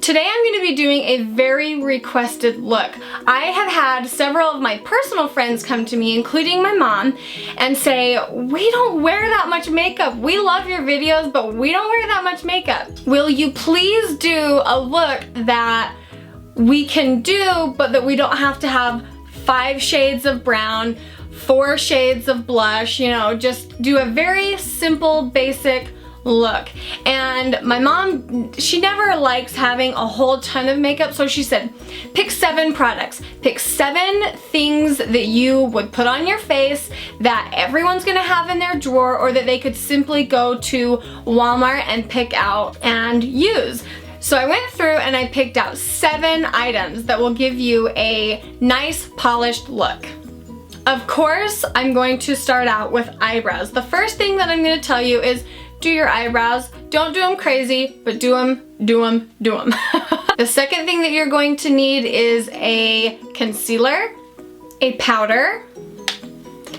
Today I'm going to be doing a very requested look. I have had several of my personal friends come to me, including my mom, and say, we don't wear that much makeup. We love your videos, but we don't wear that much makeup. Will you please do a look that we can do, but that we don't have to have 5 shades of brown, 4 shades of blush, you know, just do a very simple, basic look. And my mom, she never likes having a whole ton of makeup, so she said, pick 7 products. Pick 7 things that you would put on your face that everyone's gonna have in their drawer, or that they could simply go to Walmart and pick out and use. So I went through and I picked out 7 items that will give you a nice polished look. Of course, I'm going to start out with eyebrows. The first thing that I'm going to tell you is do your eyebrows. Don't do them crazy, but do them, do them, do them. The second thing that you're going to need is a concealer, a powder,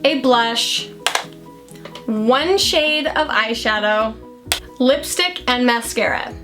a blush, 1 shade of eyeshadow, lipstick, and mascara.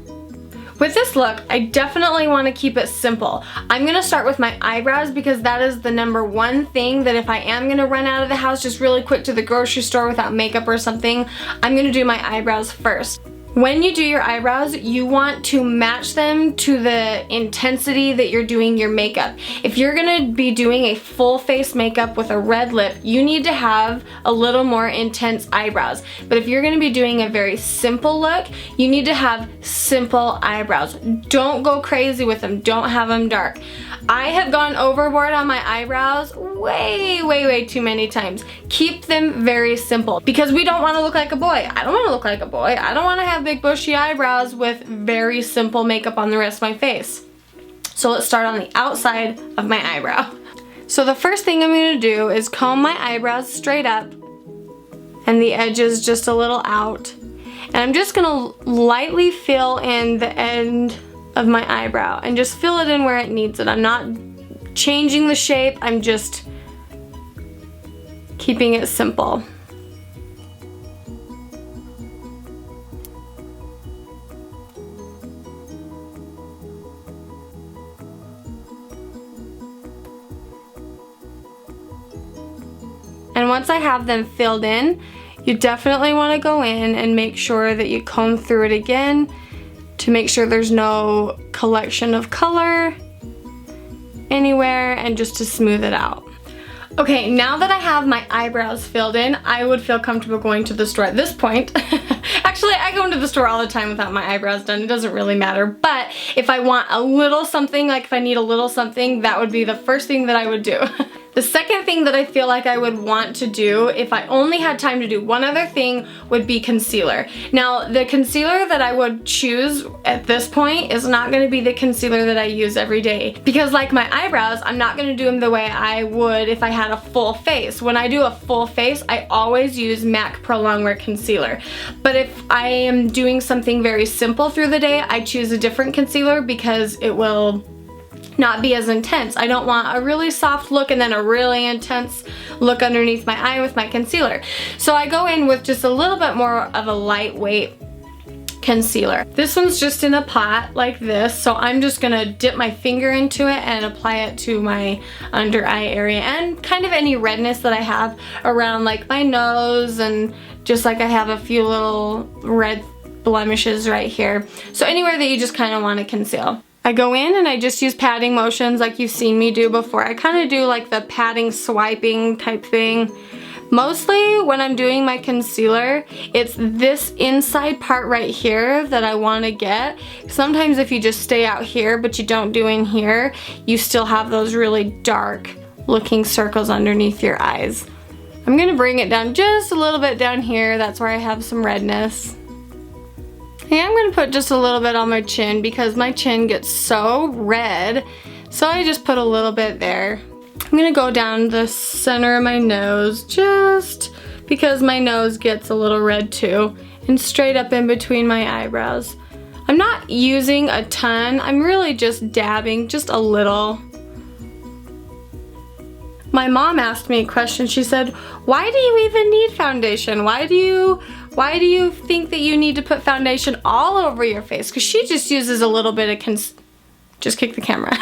With this look, I definitely want to keep it simple. I'm going to start with my eyebrows because that is the #1 thing that if I am going to run out of the house just really quick to the grocery store without makeup or something, I'm going to do my eyebrows first. When you do your eyebrows, you want to match them to the intensity that you're doing your makeup. If you're gonna be doing a full face makeup with a red lip, you need to have a little more intense eyebrows. But if you're gonna be doing a very simple look, you need to have simple eyebrows. Don't go crazy with them, don't have them dark. I have gone overboard on my eyebrows way too many times. Keep them very simple because we don't want to look like a boy. I don't want to look like a boy. I don't want to have big bushy eyebrows with very simple makeup on the rest of my face. So let's start on the outside of my eyebrow. So the first thing I'm going to do is comb my eyebrows straight up and the edges just a little out. And I'm just going to lightly fill in the end of my eyebrow and just fill it in where it needs it. I'm not changing the shape, I'm just keeping it simple. And once I have them filled in, you definitely want to go in and make sure that you comb through it again to make sure there's no collection of color anywhere, and just to smooth it out. Okay, now that I have my eyebrows filled in, I would feel comfortable going to the store at this point. Actually, I go into the store all the time without my eyebrows done. It doesn't really matter. But if I want a little something, like if I need a little something, that would be the first thing that I would do. The second thing that I feel like I would want to do, if I only had time to do one other thing, would be concealer. Now, the concealer that I would choose at this point is not going to be the concealer that I use every day. Because like my eyebrows, I'm not going to do them the way I would if I had a full face. When I do a full face, I always use MAC Pro Longwear Concealer. But if I am doing something very simple through the day, I choose a different concealer because it will not be as intense. I don't want a really soft look and then a really intense look underneath my eye with my concealer. So I go in with just a little bit more of a lightweight concealer. This one's just in a pot like this, so I'm just gonna dip my finger into it and apply it to my under eye area and kind of any redness that I have around like my nose, and just like I have a few little red blemishes right here. So anywhere that you just kind of want to conceal. I go in and I just use patting motions like you've seen me do before. I kind of do like the patting, swiping type thing. Mostly when I'm doing my concealer, it's this inside part right here that I want to get. Sometimes if you just stay out here but you don't do in here, you still have those really dark looking circles underneath your eyes. I'm going to bring it down just a little bit down here. That's where I have some redness. And I'm going to put just a little bit on my chin because my chin gets so red. So I just put a little bit there. I'm going to go down the center of my nose just because my nose gets a little red too. And straight up in between my eyebrows. I'm not using a ton. I'm really just dabbing just a little. My mom asked me a question. She said, why do you even need foundation? Why do you think that you need to put foundation all over your face? Because she just uses a little bit of just kick the camera.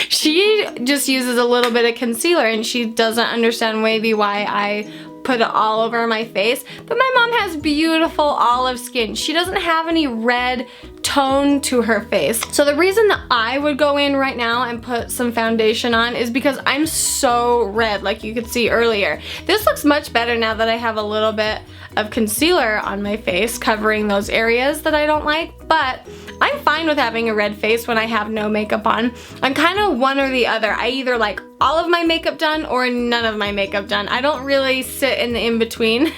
She just uses a little bit of concealer and she doesn't understand maybe why I put it all over my face. But my mom has beautiful olive skin. She doesn't have any red tone to her face. So the reason that I would go in right now and put some foundation on is because I'm so red, like you could see earlier. This looks much better now that I have a little bit of concealer on my face covering those areas that I don't like, but I'm fine with having a red face when I have no makeup on. I'm kind of one or the other. I either like all of my makeup done or none of my makeup done. I don't really sit in the in-between.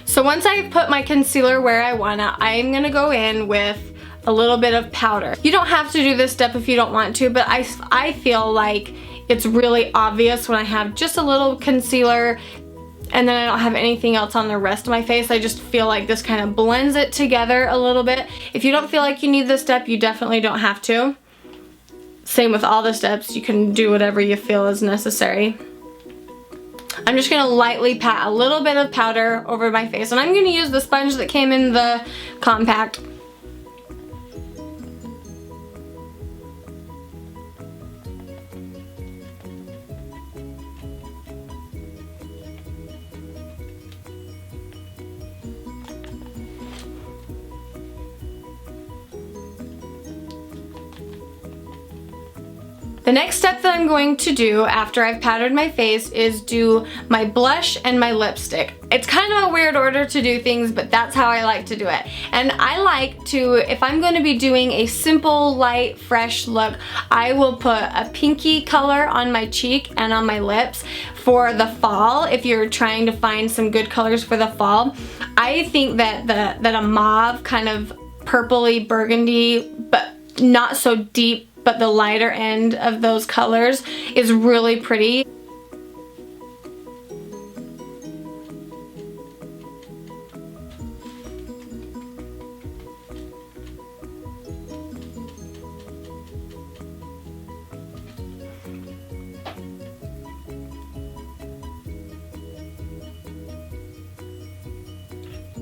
So once I've put my concealer where I wanna, I'm gonna go in with a little bit of powder. You don't have to do this step if you don't want to, but I feel like it's really obvious when I have just a little concealer and then I don't have anything else on the rest of my face. I just feel like this kind of blends it together a little bit. If you don't feel like you need this step, you definitely don't have to. Same with all the steps. You can do whatever you feel is necessary. I'm just gonna lightly pat a little bit of powder over my face, and I'm gonna use the sponge that came in the compact. The next step that I'm going to do after I've powdered my face is do my blush and my lipstick. It's kind of a weird order to do things, but that's how I like to do it. And I like to, if I'm going to be doing a simple, light, fresh look, I will put a pinky color on my cheek and on my lips for the fall. If you're trying to find some good colors for the fall, I think that a mauve, kind of purpley burgundy, but not so deep, but the lighter end of those colors is really pretty.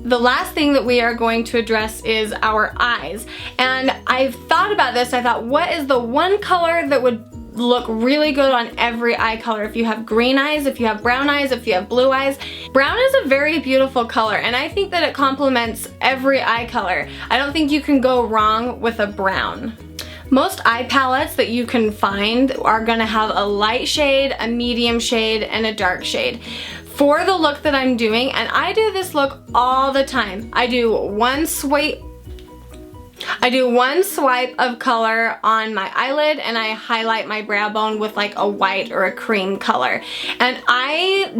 The last thing that we are going to address is our eyes. And I've thought about this. I thought, what is the one color that would look really good on every eye color? If you have green eyes, if you have brown eyes, if you have blue eyes. Brown is a very beautiful color, and I think that it complements every eye color. I don't think you can go wrong with a brown. Most eye palettes that you can find are gonna have a light shade, a medium shade, and a dark shade. For the look that I'm doing, and I do this look all the time, I do one swipe of color on my eyelid and I highlight my brow bone with like a white or a cream color. And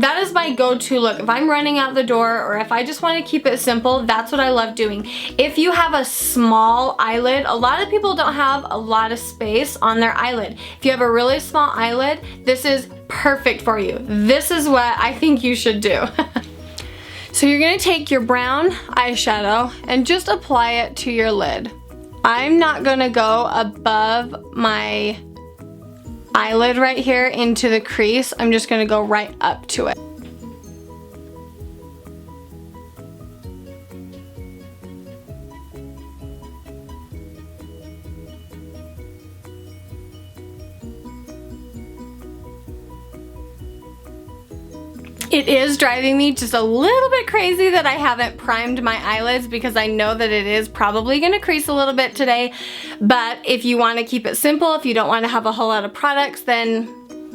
that is my go-to look. If I'm running out the door or if I just want to keep it simple, that's what I love doing. If you have a small eyelid, a lot of people don't have a lot of space on their eyelid. If you have a really small eyelid, this is perfect for you. This is what I think you should do. So you're gonna take your brown eyeshadow and just apply it to your lid. I'm not gonna go above my eyelid right here into the crease. I'm just gonna go right up to it. It is driving me just a little bit crazy that I haven't primed my eyelids because I know that it is probably gonna crease a little bit today. But if you wanna keep it simple, if you don't wanna have a whole lot of products, then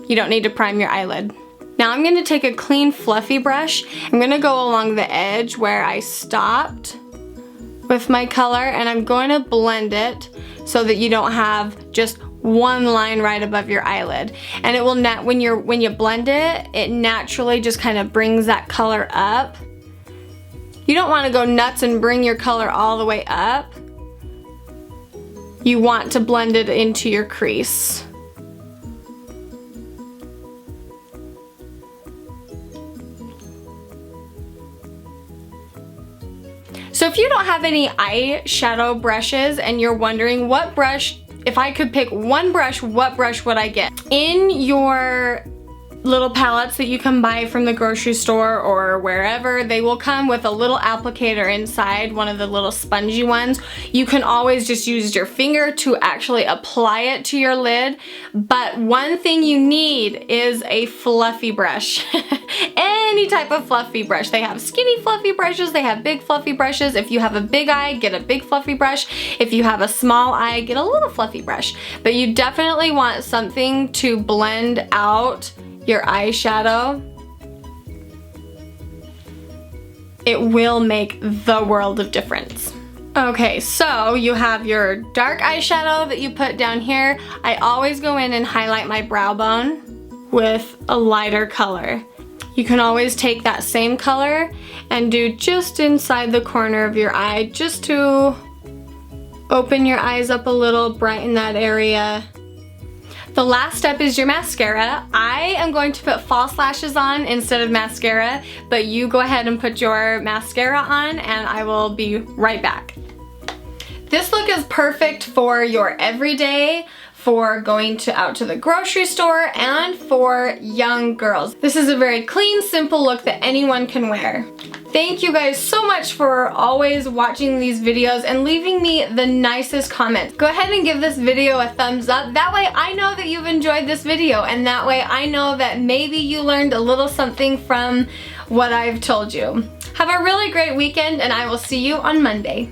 you don't need to prime your eyelid. Now I'm gonna take a clean fluffy brush. I'm gonna go along the edge where I stopped with my color and I'm going to blend it so that you don't have just one line right above your eyelid. And it will when you blend it, it naturally just kind of brings that color up. You don't want to go nuts and bring your color all the way up. You want to blend it into your crease. So if you don't have any eyeshadow brushes and you're wondering what brush, if I could pick one brush, what brush would I get? In your little palettes that you can buy from the grocery store or wherever, they will come with a little applicator inside, one of the little spongy ones. You can always just use your finger to actually apply it to your lid, but one thing you need is a fluffy brush. Any type of fluffy brush. They have skinny fluffy brushes, they have big fluffy brushes. If you have a big eye, get a big fluffy brush. If you have a small eye, get a little fluffy brush. But you definitely want something to blend out your eyeshadow. It will make the world of difference. Okay, so you have your dark eyeshadow that you put down here. I always go in and highlight my brow bone with a lighter color. You can always take that same color and do just inside the corner of your eye, just to open your eyes up a little, brighten that area. The last step is your mascara. I am going to put false lashes on instead of mascara, but you go ahead and put your mascara on and I will be right back. This look is perfect for your everyday, for going out to the grocery store, and for young girls. This is a very clean, simple look that anyone can wear. Thank you guys so much for always watching these videos and leaving me the nicest comments. Go ahead and give this video a thumbs up. That way I know that you've enjoyed this video, and that way I know that maybe you learned a little something from what I've told you. Have a really great weekend, and I will see you on Monday.